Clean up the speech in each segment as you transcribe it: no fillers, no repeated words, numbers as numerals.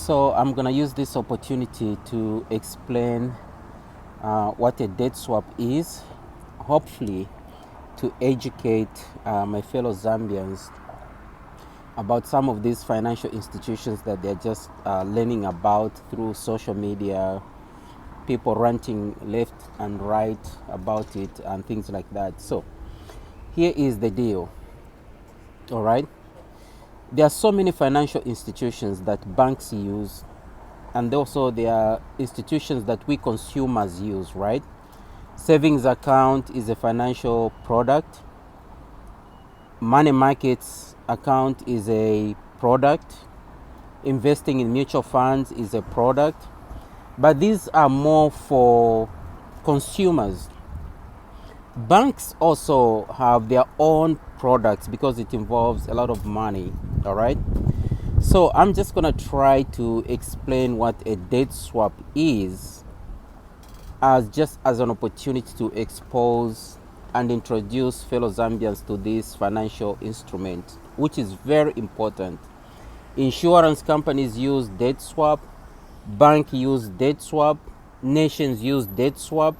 So I'm gonna use this opportunity to explain what a debt swap is, hopefully to educate my fellow Zambians about some of these financial institutions that they're just learning about through social media, people ranting left and right about it and things like that. So here is the deal. All right, there are so many financial institutions that banks use, and also there are institutions that we consumers use, right? Savings account is a financial product. Money markets account is a product. Investing in mutual funds is a product. But these are more for consumers. Banks also have their own products because it involves a lot of money, all right? So I'm just going to try to explain what a debt swap is as an opportunity to expose and introduce fellow Zambians to this financial instrument, which is very important. Insurance companies use debt swap, bank use debt swap, nations use debt swap.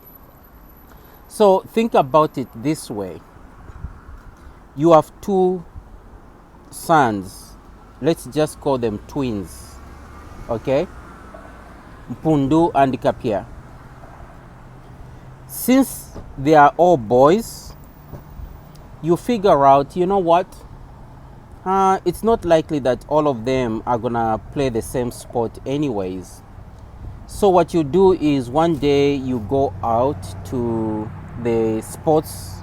So think about it this way. You have two sons. Let's just call them twins. Okay? Mpundu and Kapia. Since they are all boys, you figure out, you know what? It's not likely that all of them are gonna play the same sport anyways. So what you do is one day you go out to the sports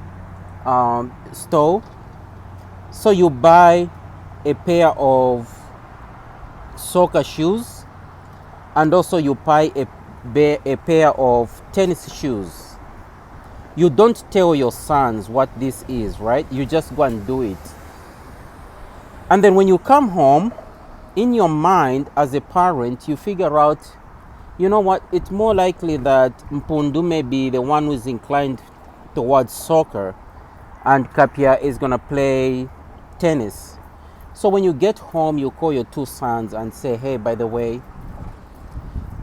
store. So you buy a pair of soccer shoes, and also you buy a pair of tennis shoes. You don't tell your sons what this is, right? You just go and do it. And then when you come home, in your mind as a parent, you figure out, you know what, it's more likely that Mpundu may be the one who's inclined towards soccer and Kapia is going to play tennis. So when you get home, you call your two sons and say, hey, by the way,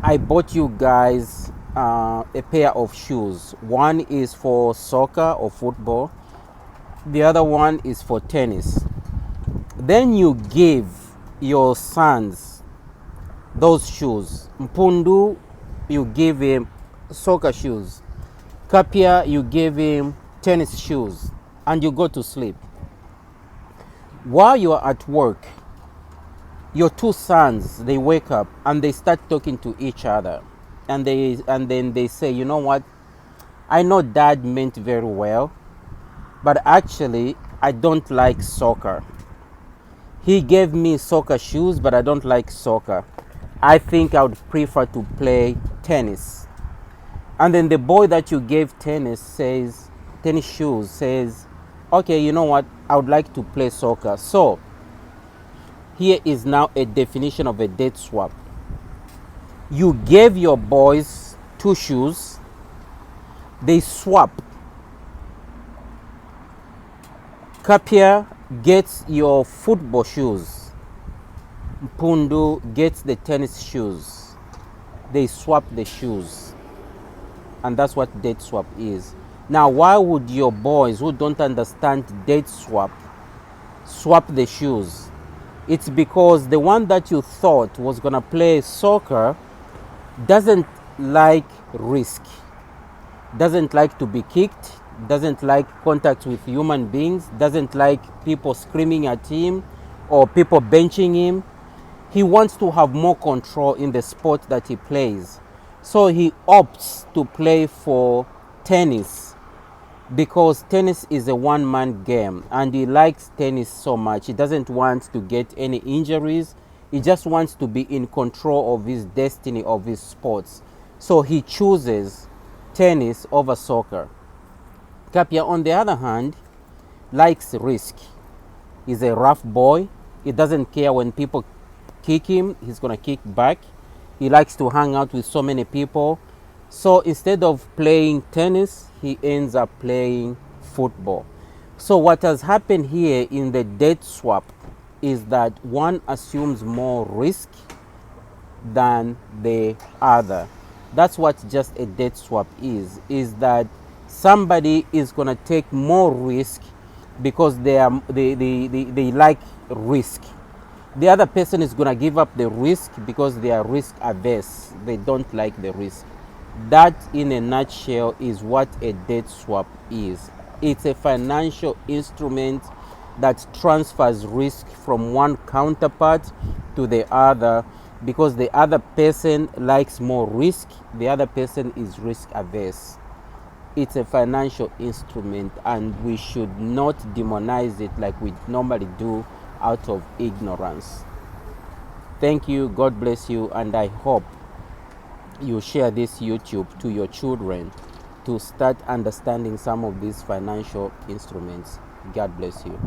I bought you guys a pair of shoes. One is for soccer or football. The other one is for tennis. Then you give your sons those shoes. Mpundu, you give him soccer shoes. Kapia, you give him tennis shoes. And you go to sleep. While you are at work, your two sons, they wake up and they start talking to each other. And then they say, you know what? I know dad meant very well, but actually I don't like soccer. He gave me soccer shoes, but I don't like soccer. I think I would prefer to play tennis. And then the boy that you gave tennis shoes says, okay, you know what? I would like to play soccer. So here is now a definition of a debt swap. You gave your boys two shoes. They swap. Kapia gets your football shoes. Mpundu gets the tennis shoes. They swap the shoes. And that's what debt swap is. Now, why would your boys who don't understand debt swap the shoes? It's because the one that you thought was going to play soccer doesn't like risk, doesn't like to be kicked, doesn't like contact with human beings, doesn't like people screaming at him or people benching him. He wants to have more control in the sport that he plays. So he opts to play for tennis because tennis is a one-man game and he likes tennis so much. He doesn't want to get any injuries. He just wants to be in control of his destiny, of his sports. So he chooses tennis over soccer. Kapia, on the other hand, likes risk. He's a rough boy. He doesn't care when people kick him. He's going to kick back. He likes to hang out with so many people. So instead of playing tennis, he ends up playing football. So what has happened here in the debt swap is that one assumes more risk than the other. That's what just a debt swap is that somebody is going to take more risk because they like risk. The other person is going to give up the risk because they are risk averse. They don't like the risk. That, in a nutshell, is what a debt swap is. It's a financial instrument that transfers risk from one counterpart to the other because the other person likes more risk, the other person is risk averse. It's a financial instrument and we should not demonize it like we normally do out of ignorance. Thank you, God bless you, and I hope you share this YouTube to your children to start understanding some of these financial instruments. God bless you.